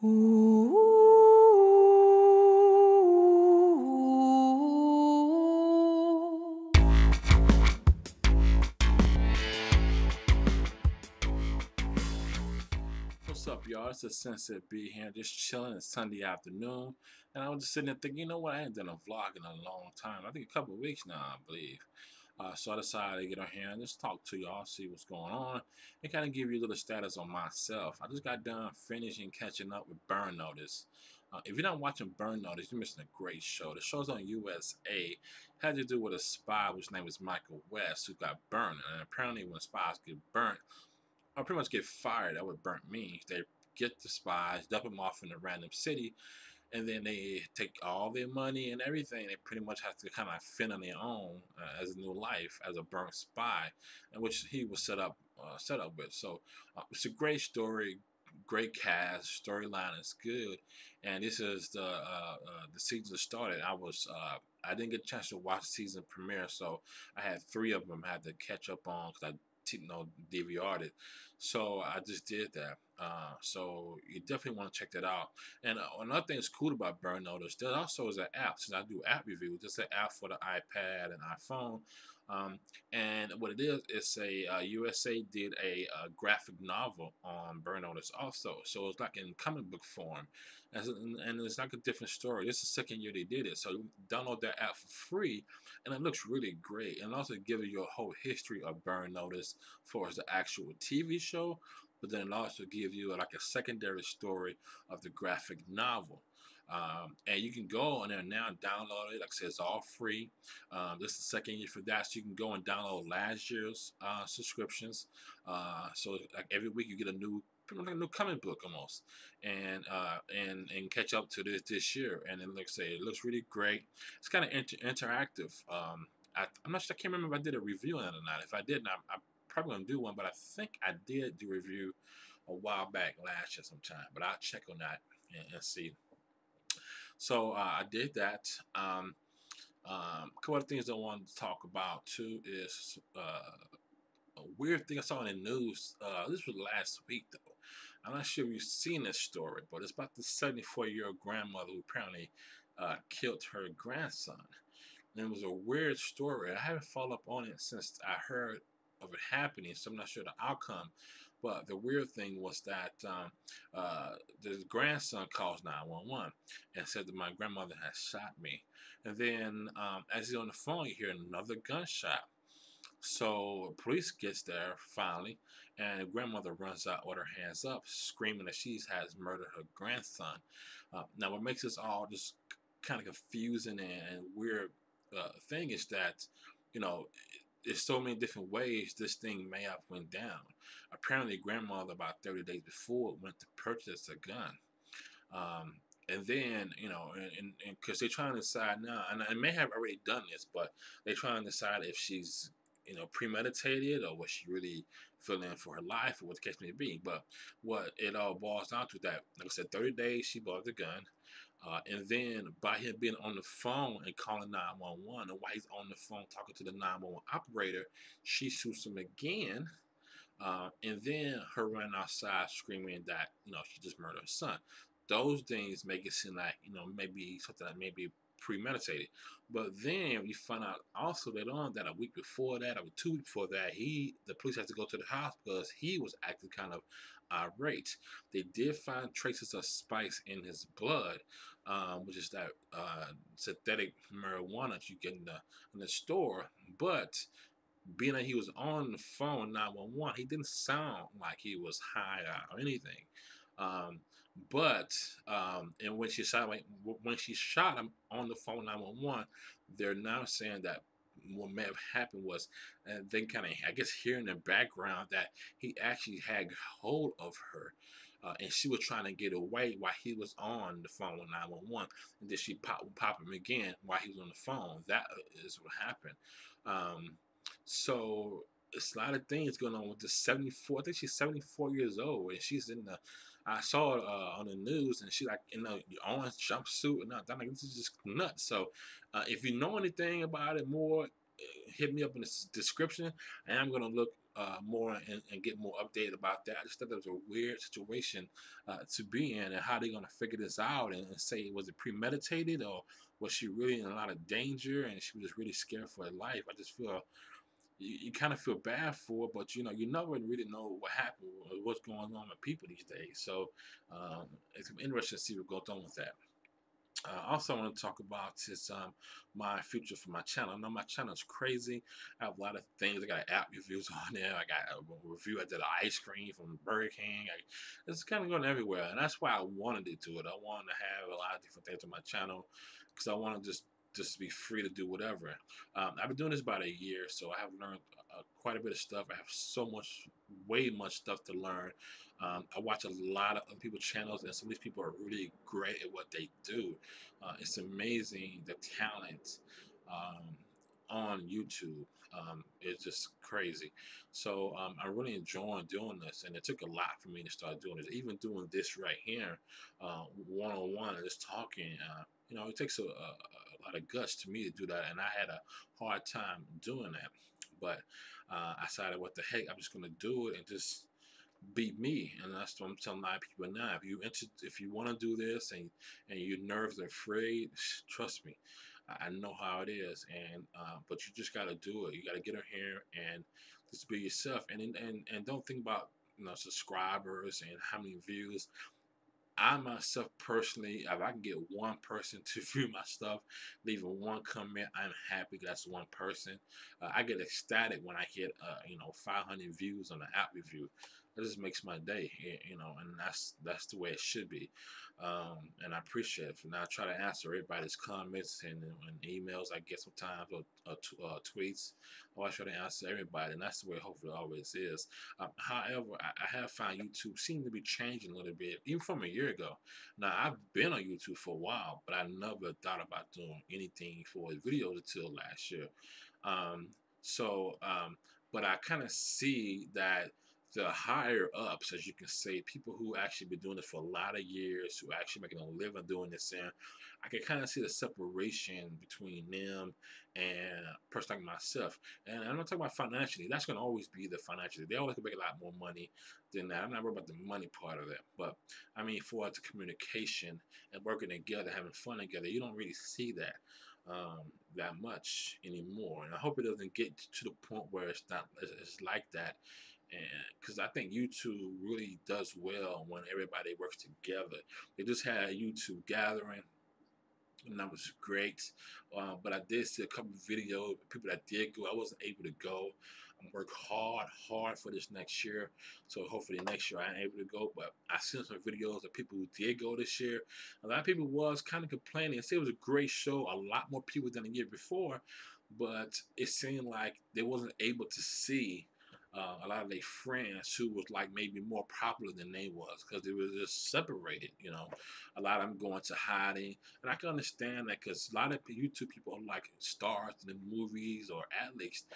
Ooh. What's up, y'all? It's a Sunset B here, just chilling. It's Sunday afternoon, and I was just sitting there thinking, you know what? I ain't done a vlog in a long time. I think a couple of weeks now, I believe. So I decided to get on here and just talk to y'all, see what's going on, and kind of give you a little status on myself. I just got done finishing catching up with Burn Notice. If you're not watching Burn Notice, you're missing a great show. The show's on USA. Had to do with a spy, whose name is Michael West, who got burned. And apparently, when spies get burnt, or pretty much get fired, that would burn me. They get the spies, dump them off in a random city, and then they take all their money and everything. They pretty much have to kind of fend on their own as a new life as a burnt spy, in which he was set up with. So it's a great story, great cast, storyline is good, and this is the season started. I didn't get a chance to watch the season premiere, so I had three of them I had to catch up on because I DVR'd it. So I just did that. So you definitely want to check that out. And another thing that's cool about Burn Notice, there also is an app. Since I do app reviews, there's an app for the iPad and iPhone. Um, and what it is, it's a USA did a graphic novel on Burn Notice also. So it's like in comic book form, and it's like a different story. This is the second year they did it. So you download that app for free, and it looks really great. And also gives you a whole history of Burn Notice for the actual TV show, but then it also gives you like a secondary story of the graphic novel. And you can go on there now and download it. Like I said, it's all free. This is the second year for that, so you can go and download last year's subscriptions. So like every week you get a new, pretty much like a new comic book almost, and catch up to this year. And then like I say, it looks really great. It's kind of interactive. I'm not sure. I can't remember if I did a review on it or not. If I didn't, I'm probably gonna do one. But I think I did do a review a while back last year sometime. But I'll check on that and see. So I did that. A couple of things I wanted to talk about too is a weird thing I saw in the news. This was last week though. I'm not sure if you've seen this story, but it's about the 74-year-old grandmother who apparently killed her grandson. And it was a weird story. I haven't followed up on it since I heard of it happening, so I'm not sure the outcome. But the weird thing was that the grandson calls 911 and said that my grandmother has shot me. And then as he's on the phone, you hear another gunshot. So police gets there finally, and the grandmother runs out with her hands up, screaming that she has murdered her grandson. Now, what makes this all just kind of confusing and weird thing is that, you know, there's so many different ways this thing may have went down. Apparently, grandmother about 30 days before went to purchase a gun. And then, you know, and because they're trying to decide now, and I may have already done this, but they're trying to decide if she's, you know, premeditated or was she really feeling for her life or what the case may be. But what it all boils down to that, like I said, 30 days she bought the gun. And then by him being on the phone and calling 911, and while he's on the phone talking to the 911 operator, she shoots him again. And then her running outside screaming that, you know, she just murdered her son. Those things make it seem like, you know, maybe something that may be premeditated. But then we find out also later on that a week before that, or 2 weeks before that, the police had to go to the house because he was acting kind of irate. They did find traces of spice in his blood, which is that synthetic marijuana that you get in the store. But being that he was on the phone 911, he didn't sound like he was high or anything. Um, but and when she shot him on the phone 911, they're now saying that what may have happened was, and then kind of I guess hearing in the background that he actually had hold of her. And she was trying to get away while he was on the phone with 911, and then she pop him again while he was on the phone. That is what happened. Um, so it's a lot of things going on with the 74. I think she's 74 years old, and she's in the. I saw it on the news, and she like in the orange jumpsuit, and I'm like, this is just nuts. So, if you know anything about it more, hit me up in the description, and I'm gonna look more and get more updated about that. I just thought that was a weird situation to be in, and how they're gonna figure this out and say, was it premeditated, or was she really in a lot of danger and she was just really scared for her life? I just feel you kind of feel bad for her, but you never really know what happened or what's going on with people these days. So it's interesting to see what goes on with that. Also, I want to talk about is my future for my channel. I know my channel is crazy. I have a lot of things. I got app reviews on there. I got a review. I did an ice cream from Burger King. It's kind of going everywhere, and that's why I wanted to do it. I wanted to have a lot of different things on my channel because I want to just be free to do whatever. I've been doing this about a year, so I have learned quite a bit of stuff. I have so much, way much stuff to learn. I watch a lot of other people's channels, and some of these people are really great at what they do. It's amazing the talent on YouTube. It's just crazy. So I'm really enjoying doing this, and it took a lot for me to start doing this. Even doing this right here, one on one, and just talking. It takes a lot of guts to me to do that, and I had a hard time doing that. But I decided, what the heck, I'm just gonna do it and just be me. And that's what I'm telling a lot of people now. If you want to do this and your nerves are afraid, trust me, I know how it is. And but you just got to do it. You got to get in here and just be yourself, and don't think about subscribers and how many views. I myself personally, if I can get one person to view my stuff, leaving one comment, I'm happy that's one person. I get ecstatic when I hit 500 views on an app review. That just makes my day, and that's the way it should be. And I appreciate it. And I try to answer everybody's comments and emails I get sometimes, or tweets. I always try to answer everybody, and that's the way hopefully it always is. However, I have found YouTube seems to be changing a little bit, even from a year ago. Now, I've been on YouTube for a while, but I never thought about doing anything for videos until last year. Um, but I kind of see that the higher ups, as you can say, people who actually been doing it for a lot of years, who actually making a living doing this, and I can kind of see the separation between them and a person like myself. And I'm not talking about financially. That's going to always be the financially. They always can make a lot more money than that. I'm not worried about the money part of it. But, I mean, for the communication and working together, having fun together, you don't really see that much anymore. And I hope it doesn't get to the point where it's like that. And because I think YouTube really does well when everybody works together. They just had a YouTube gathering, and that was great. But I did see a couple of videos, people that did go. I wasn't able to go. I'm working hard for this next year. So hopefully next year I'm able to go. But I seen some videos of people who did go this year. A lot of people was kind of complaining and said it was a great show. A lot more people than the year before. But it seemed like they wasn't able to see a lot of their friends who was like maybe more popular than they was, because they was just separated. A lot of them going to hiding, and I can understand that because a lot of YouTube people are like stars in the movies, or at least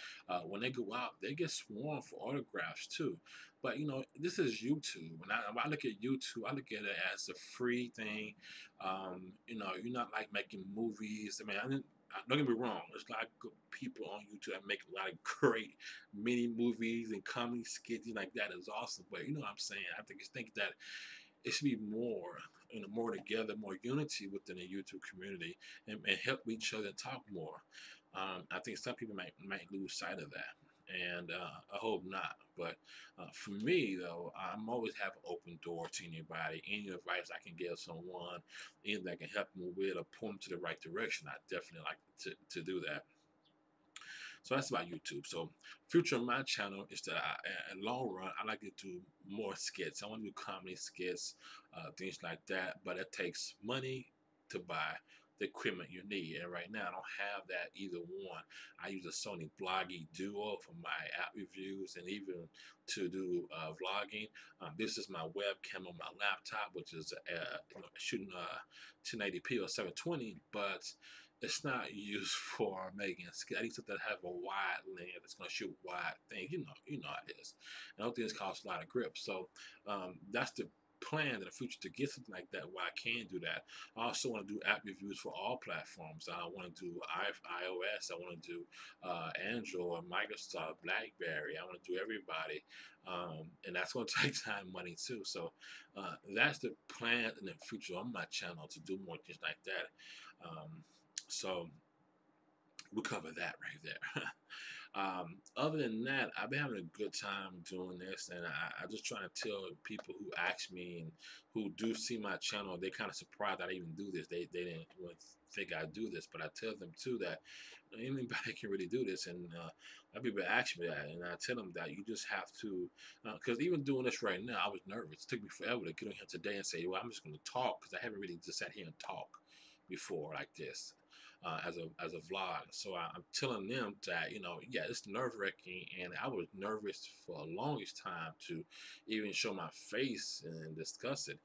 when they go out, they get sworn for autographs too. But this is YouTube, and when I look at YouTube, I look at it as a free thing. You're not like making movies. I mean, don't get me wrong. There's a lot of good people on YouTube that make a lot of great mini movies and comedy skits like that. Is awesome. But you know what I'm saying? I think that it should be more, more together, more unity within the YouTube community, and help each other talk more. I think some people might lose sight of that, and I hope not. But for me, though, I'm always have an open door to anybody. Any advice I can give someone, anything that can help them with or point them to the right direction, I definitely like to do that. So that's about YouTube. So future of my channel is that in long run, I like to do more skits. I want to do comedy skits, things like that. But it takes money to buy the equipment you need. And right now, I don't have that either one. I use a Sony Vloggy Duo for my app reviews and even to do vlogging. This is my webcam on my laptop, which is shooting 1080p or 720, but it's not used for making skits. I need something that have a wide lens that's going to shoot wide things. You know how it is. And those things cost a lot of grip. So that's the plans in the future to get something like that where I can do that. I also want to do app reviews for all platforms. I want to do iOS. I want to do Android, Microsoft, BlackBerry. I want to do everybody, and that's going to take time, money too. So that's the plan in the future on my channel to do more things like that. So we'll cover that right there. Other than that, I've been having a good time doing this, and I just trying to tell people who ask me and who do see my channel, they kind of surprised I even do this. They didn't even think I do this, but I tell them too that anybody can really do this, and people ask me that, and I tell them that you just have to, because even doing this right now, I was nervous. It took me forever to get on here today and say, well, I'm just going to talk because I haven't really just sat here and talk before like this. As a vlog. So I'm telling them that, yeah, it's nerve wracking, and I was nervous for the longest time to even show my face and discuss it.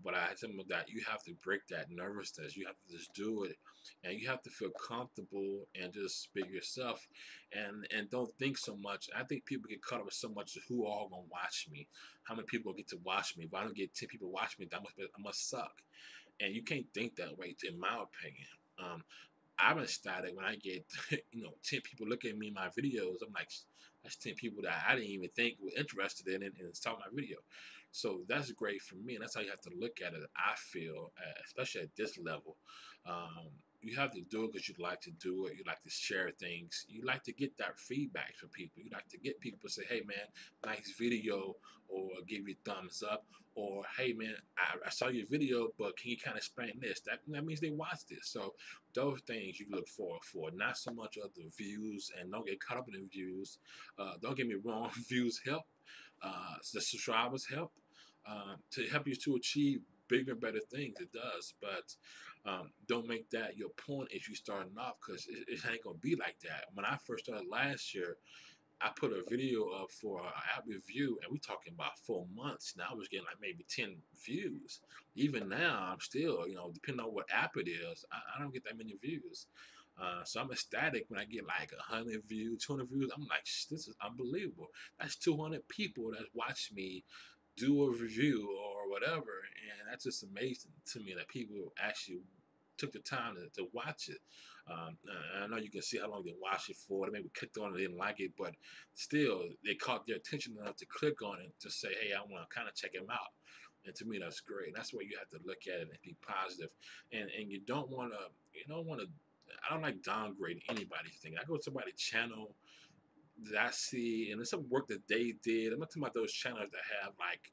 But I tell them that you have to break that nervousness. You have to just do it, and you have to feel comfortable and just be yourself, and don't think so much. I think people get caught up with so much of who all gonna watch me, how many people get to watch me. If I don't get 10 people watch me, I must suck. And you can't think that way, in my opinion. I'm ecstatic when I get 10 people look at me in my videos. I'm like, that's 10 people that I didn't even think were interested in it and saw my video. So that's great for me, and that's how you have to look at it. I feel, especially at this level, you have to do it because you like to do it. You like to share things. You like to get that feedback from people. You like to get people to say, "Hey, man, nice video," or give you thumbs up, or "Hey, man, I saw your video, but can you kind of explain this?" That means they watched this. So those things you look forward for, not so much of the views, and don't get caught up in the views. Don't get me wrong, views help. The subscribers help to help you to achieve bigger and better things. It does, but don't make that your point if you starting off, because it ain't gonna be like that. When I first started last year, I put a video up for an app review, and we talking about 4 months. Now I was getting like maybe 10 views. Even now, I'm still, depending on what app it is, I don't get that many views. So I'm ecstatic when I get like 100 views, 200 views. I'm like, this is unbelievable. That's 200 people that watch me do a review or whatever, and that's just amazing to me that people actually took the time to watch it. I know you can see how long they watched it for. They maybe clicked on it, didn't like it, but still they caught their attention enough to click on it to say, "Hey, I want to kind of check him out." And to me, that's great. And that's where you have to look at it and be positive. And you don't want to. I don't like downgrade anybody's thing. I go to somebody's channel that I see, and there's some work that they did. I'm not talking about those channels that have like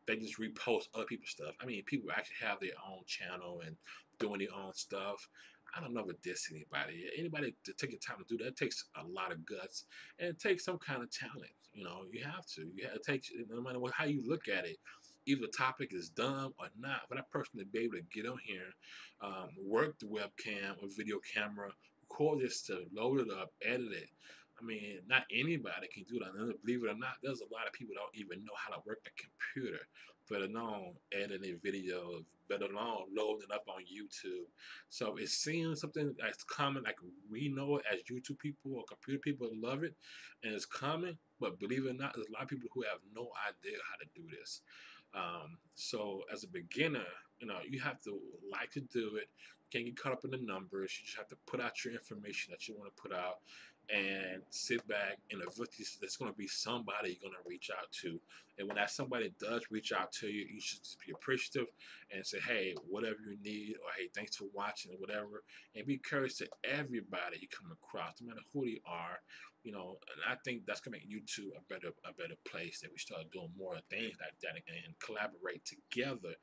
they just repost other people's stuff. I mean, people actually have their own channel and doing their own stuff. I don't know if it diss anybody. Anybody to take the time to do that takes a lot of guts, and it takes some kind of talent. You have to. It takes, no matter how you look at it, either the topic is dumb or not. For that person to be able to get on here, work the webcam or video camera, record this stuff, load it up, edit it. I mean, not anybody can do that. And believe it or not, there's a lot of people that don't even know how to work a computer, let alone editing videos, let alone loading it up on YouTube. So it seems something that's common, like we know it as YouTube people or computer people love it, and it's common. But believe it or not, there's a lot of people who have no idea how to do this. So as a beginner, you have to like to do it. You can't get caught up in the numbers. You just have to put out your information that you want to put out, and sit back, and eventually there's going to be somebody you're going to reach out to. And when that somebody does reach out to you, you should just be appreciative and say, "Hey, whatever you need," or "Hey, thanks for watching," or whatever. And be courteous to everybody you come across, no matter who they are. And I think that's going to make YouTube a better place, that we start doing more things like that and collaborate together.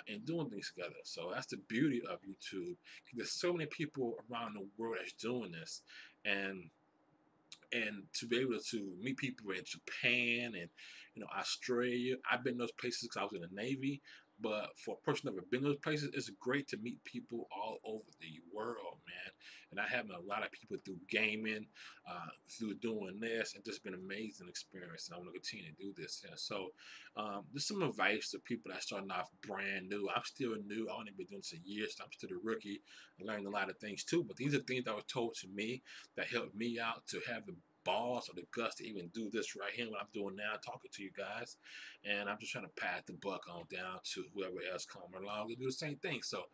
And doing things together. So that's the beauty of YouTube. There's so many people around the world that's doing this, and to be able to meet people in Japan and Australia. I've been in those places because I was in the Navy. But for a person that ever been in those places, it's great to meet people all over the world, man. And I have met a lot of people through gaming, through doing this, and just been an amazing experience. And I want to continue to do this. Yeah. So, just some advice to people that starting off brand new. I'm still new. I only been doing this a year, so I'm still a rookie. I learned a lot of things too. But these are things that were told to me that helped me out to have balls or the guts to even do this right here, what I'm doing now, talking to you guys. And I'm just trying to pass the buck on down to whoever else come along and do the same thing. So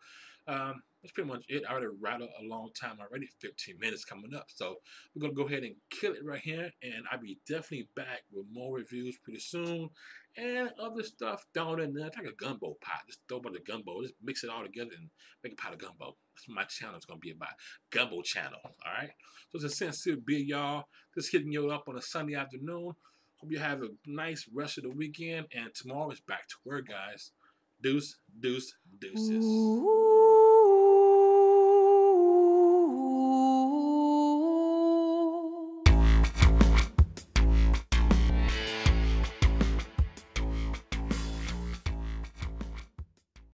that's pretty much it. I already rattled a long time already, 15 minutes coming up. So we're going to go ahead and kill it right here. And I'll be definitely back with more reviews pretty soon. And other stuff down in there. It's like a gumbo pot. Just throw about the gumbo. Just mix it all together and make a pot of gumbo. That's what my channel is going to be about. Gumbo channel. All right. So it's a sincere big, y'all. Just hitting you up on a Sunday afternoon. Hope you have a nice rest of the weekend. And tomorrow is back to work, guys. Deuce, deuce, deuces. Ooh.